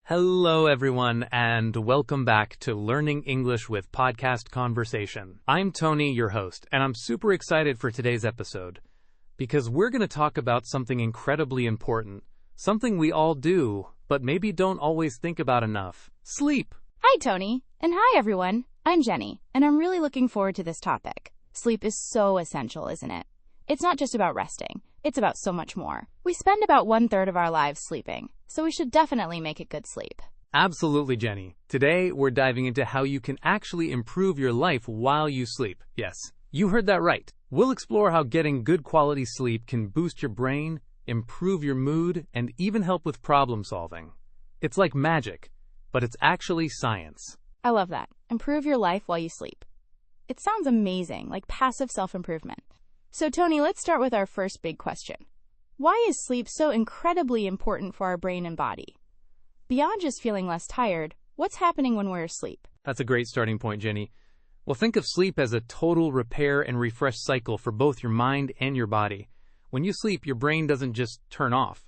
Hello, everyone, and welcome back to Learning English with Podcast Conversation. I'm Tony, your host, and I'm super excited for today's episode because we're going to talk about something incredibly important, something we all do, but maybe don't always think about enough: sleep. Hi, Tony, and hi, everyone. I'm Jenny, and I'm really looking forward to this topic. Sleep is so essential, isn't it? It's not just about resting. It's about so much more. We spend about 1/3 of our lives sleeping, so we should definitely make it good sleep. Absolutely, Jenny. Today, we're diving into how you can actually improve your life while you sleep. Yes, you heard that right. We'll explore how getting good quality sleep can boost your brain, improve your mood, and even help with problem solving. It's like magic, but it's actually science. I love that. Improve your life while you sleep. It sounds amazing, like passive self-improvement. So, Tony, let's start with our first big question. Why is sleep so incredibly important for our brain and body? Beyond just feeling less tired, what's happening when we're asleep? That's a great starting point, Jenny. Well, think of sleep as a total repair and refresh cycle for both your mind and your body. When you sleep, your brain doesn't just turn off.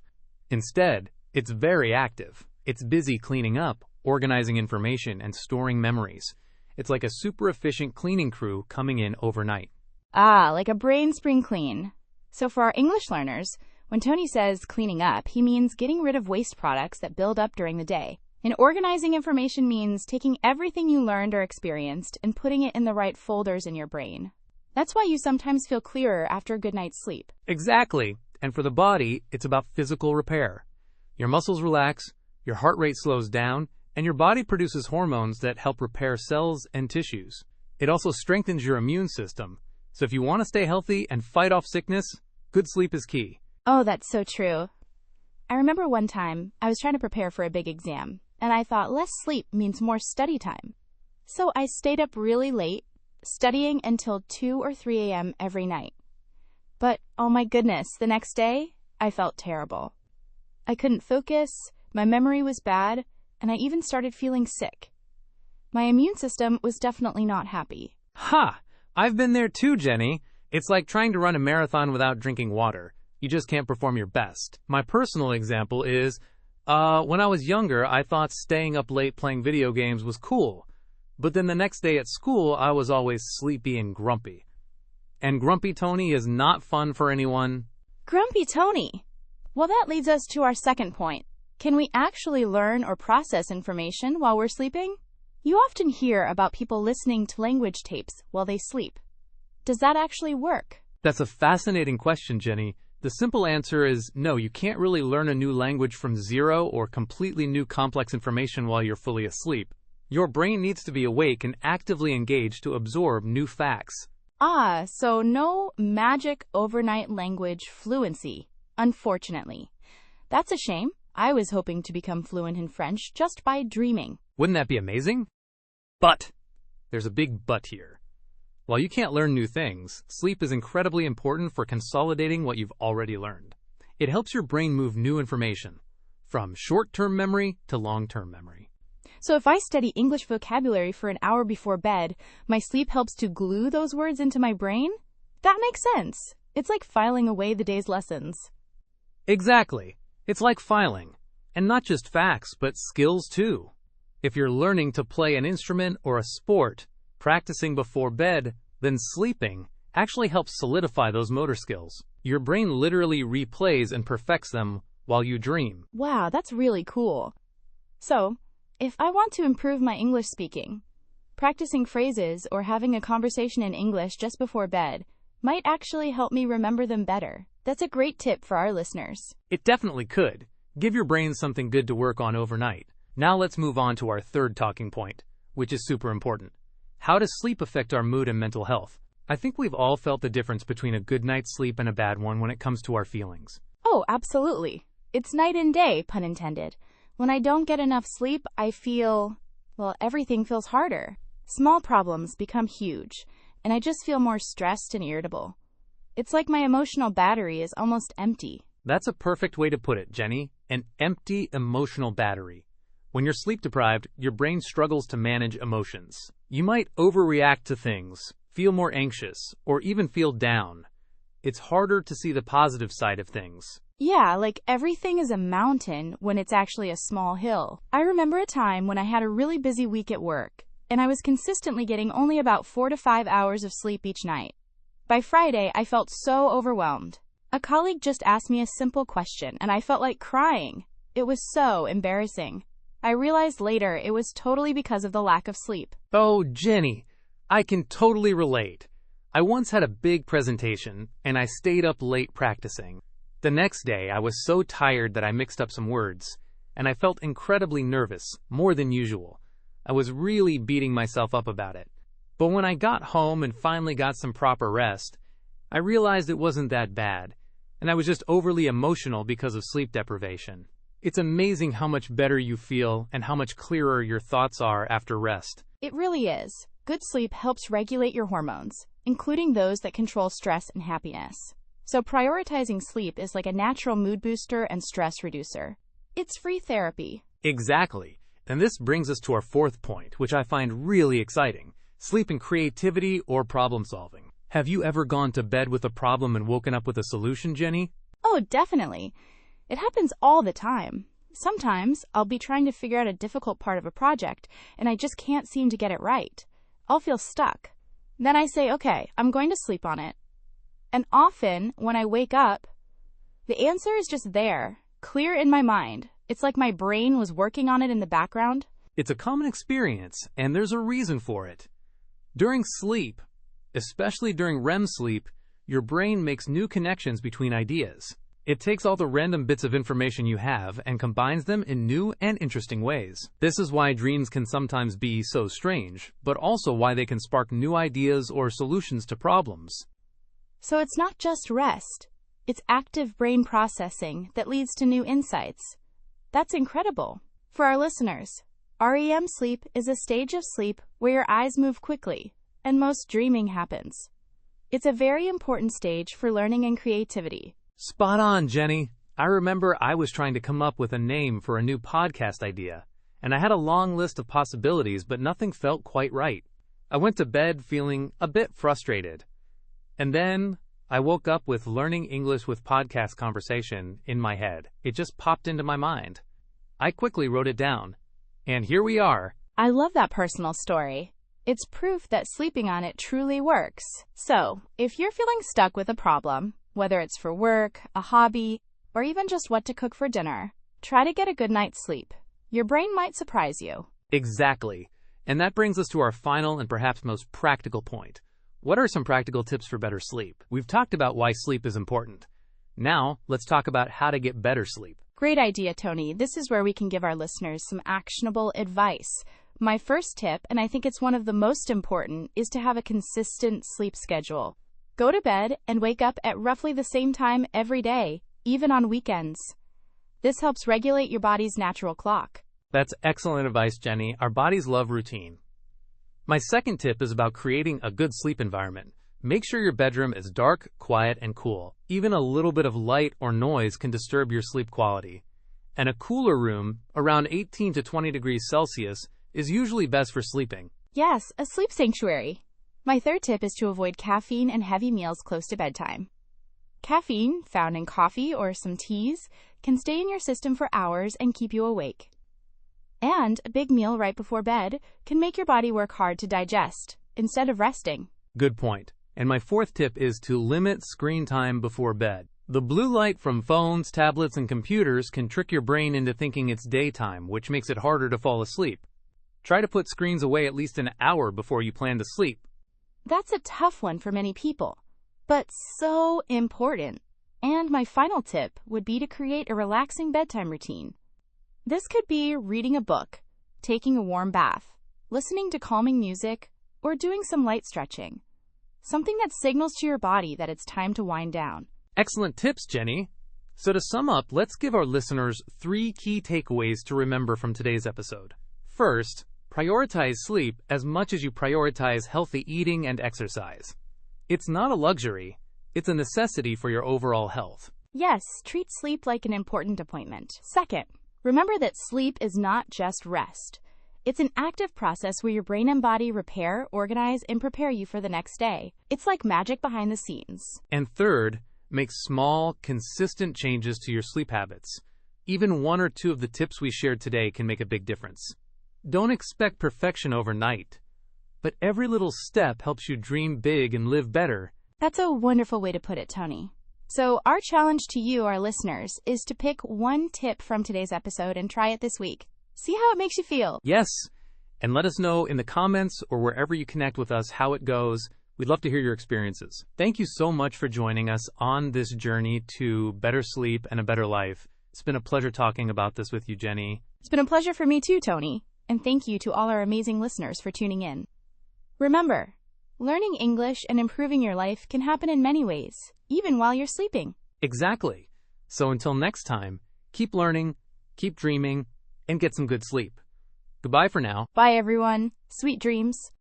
Instead, it's very active. It's busy cleaning up, organizing information, and storing memories. It's like a super efficient cleaning crew coming in overnight. Like a brain spring clean. So for our English learners, when Tony says cleaning up, he means getting rid of waste products that build up during the day. And organizing information means taking everything you learned or experienced and putting it in the right folders in your brain. That's why you sometimes feel clearer after a good night's sleep. Exactly. And for the body, it's about physical repair. Your muscles relax, your heart rate slows down, and your body produces hormones that help repair cells and tissues. It also strengthens your immune system. So if you want to stay healthy and fight off sickness, good sleep is key. Oh, that's so true. I remember one time I was trying to prepare for a big exam, and I thought less sleep means more study time. So I stayed up really late, studying until 2 or 3 a.m. every night. But, oh my goodness, the next day, I felt terrible. I couldn't focus, my memory was bad, and I even started feeling sick. My immune system was definitely not happy. Ha! I've been there too, Jenny. It's like trying to run a marathon without drinking water. You just can't perform your best. My personal example is, when I was younger, I thought staying up late playing video games was cool. But then the next day at school, I was always sleepy and grumpy. And Grumpy Tony is not fun for anyone. Grumpy Tony! Well, that leads us to our second point. Can we actually learn or process information while we're sleeping? You often hear about people listening to language tapes while they sleep. Does that actually work? That's a fascinating question, Jenny. The simple answer is no, you can't really learn a new language from zero or completely new complex information while you're fully asleep. Your brain needs to be awake and actively engaged to absorb new facts. So no magic overnight language fluency, unfortunately. That's a shame. I was hoping to become fluent in French just by dreaming. Wouldn't that be amazing? But there's a big but here. While you can't learn new things, sleep is incredibly important for consolidating what you've already learned. It helps your brain move new information, from short-term memory to long-term memory. So if I study English vocabulary for an hour before bed, my sleep helps to glue those words into my brain? That makes sense. It's like filing away the day's lessons. Exactly. It's like filing. And not just facts, but skills too. If you're learning to play an instrument or a sport, practicing before bed, then sleeping actually helps solidify those motor skills. Your brain literally replays and perfects them while you dream. Wow, that's really cool. So, if I want to improve my English speaking, practicing phrases or having a conversation in English just before bed might actually help me remember them better. That's a great tip for our listeners. It definitely could. Give your brain something good to work on overnight. Now let's move on to our third talking point, which is super important. How does sleep affect our mood and mental health? I think we've all felt the difference between a good night's sleep and a bad one when it comes to our feelings. Oh, absolutely. It's night and day, pun intended. When I don't get enough sleep, I feel, everything feels harder. Small problems become huge, and I just feel more stressed and irritable. It's like my emotional battery is almost empty. That's a perfect way to put it, Jenny. An empty emotional battery. When you're sleep deprived, your brain struggles to manage emotions. You might overreact to things, feel more anxious, or even feel down. It's harder to see the positive side of things. Yeah, like everything is a mountain when it's actually a small hill. I remember a time when I had a really busy week at work, and I was consistently getting only about 4 to 5 hours of sleep each night. By Friday, I felt so overwhelmed. A colleague just asked me a simple question, and I felt like crying. It was so embarrassing. I realized later it was totally because of the lack of sleep. Oh, Jenny, I can totally relate. I once had a big presentation, and I stayed up late practicing. The next day, I was so tired that I mixed up some words, and I felt incredibly nervous, more than usual. I was really beating myself up about it. But when I got home and finally got some proper rest, I realized it wasn't that bad, and I was just overly emotional because of sleep deprivation. It's amazing how much better you feel and how much clearer your thoughts are after rest. It really is. Good sleep helps regulate your hormones, including those that control stress and happiness. So prioritizing sleep is like a natural mood booster and stress reducer. It's free therapy. Exactly. And this brings us to our fourth point, which I find really exciting: sleep and creativity or problem solving. Have you ever gone to bed with a problem and woken up with a solution, Jenny? Oh, definitely. It happens all the time. Sometimes I'll be trying to figure out a difficult part of a project, and I just can't seem to get it right. I'll feel stuck. Then I say, okay, I'm going to sleep on it. And often, when I wake up, the answer is just there, clear in my mind. It's like my brain was working on it in the background. It's a common experience, and there's a reason for it. During sleep, especially during REM sleep, your brain makes new connections between ideas. It takes all the random bits of information you have and combines them in new and interesting ways. This is why dreams can sometimes be so strange, but also why they can spark new ideas or solutions to problems. So it's not just rest. It's active brain processing that leads to new insights. That's incredible. For our listeners, REM sleep is a stage of sleep where your eyes move quickly, and most dreaming happens. It's a very important stage for learning and creativity. Spot on, Jenny. I remember I was trying to come up with a name for a new podcast idea, and I had a long list of possibilities, but nothing felt quite right. I went to bed feeling a bit frustrated. And then I woke up with learning English with podcast conversation in my head. It just popped into my mind. I quickly wrote it down. And here we are. I love that personal story. It's proof that sleeping on it truly works. So, if you're feeling stuck with a problem, whether it's for work, a hobby, or even just what to cook for dinner, try to get a good night's sleep. Your brain might surprise you. Exactly. And that brings us to our final and perhaps most practical point. What are some practical tips for better sleep? We've talked about why sleep is important. Now, let's talk about how to get better sleep. Great idea, Tony. This is where we can give our listeners some actionable advice. My first tip, and I think it's one of the most important, is to have a consistent sleep schedule. Go to bed and wake up at roughly the same time every day, even on weekends. This helps regulate your body's natural clock. That's excellent advice, Jenny. Our bodies love routine. My second tip is about creating a good sleep environment. Make sure your bedroom is dark, quiet, and cool. Even a little bit of light or noise can disturb your sleep quality. And a cooler room, around 18 to 20 degrees Celsius, is usually best for sleeping. Yes, a sleep sanctuary. My third tip is to avoid caffeine and heavy meals close to bedtime. Caffeine, found in coffee or some teas, can stay in your system for hours and keep you awake. And a big meal right before bed can make your body work hard to digest, instead of resting. Good point. And my fourth tip is to limit screen time before bed. The blue light from phones, tablets, and computers can trick your brain into thinking it's daytime, which makes it harder to fall asleep. Try to put screens away at least an hour before you plan to sleep. That's a tough one for many people, but so important. And my final tip would be to create a relaxing bedtime routine. This could be reading a book, taking a warm bath, listening to calming music, or doing some light stretching. Something that signals to your body that it's time to wind down. Excellent tips, Jenny. So to sum up, let's give our listeners 3 key takeaways to remember from today's episode. First, prioritize sleep as much as you prioritize healthy eating and exercise. It's not a luxury, it's a necessity for your overall health. Yes, treat sleep like an important appointment. Second, remember that sleep is not just rest. It's an active process where your brain and body repair, organize, and prepare you for the next day. It's like magic behind the scenes. And third, Make small, consistent changes to your sleep habits. Even one or two of the tips we shared today can make a big difference. Don't expect perfection overnight, but every little step helps you dream big and live better. That's a wonderful way to put it, Tony. So our challenge to you, our listeners, is to pick one tip from today's episode and try it this week. See how it makes you feel. Yes, and let us know in the comments or wherever you connect with us how it goes. We'd love to hear your experiences. Thank you so much for joining us on this journey to better sleep and a better life. It's been a pleasure talking about this with you, Jenny. It's been a pleasure for me too, Tony. And thank you to all our amazing listeners for tuning in. Remember, learning English and improving your life can happen in many ways, even while you're sleeping. Exactly. So until next time, keep learning, keep dreaming, and get some good sleep. Goodbye for now. Bye, everyone. Sweet dreams.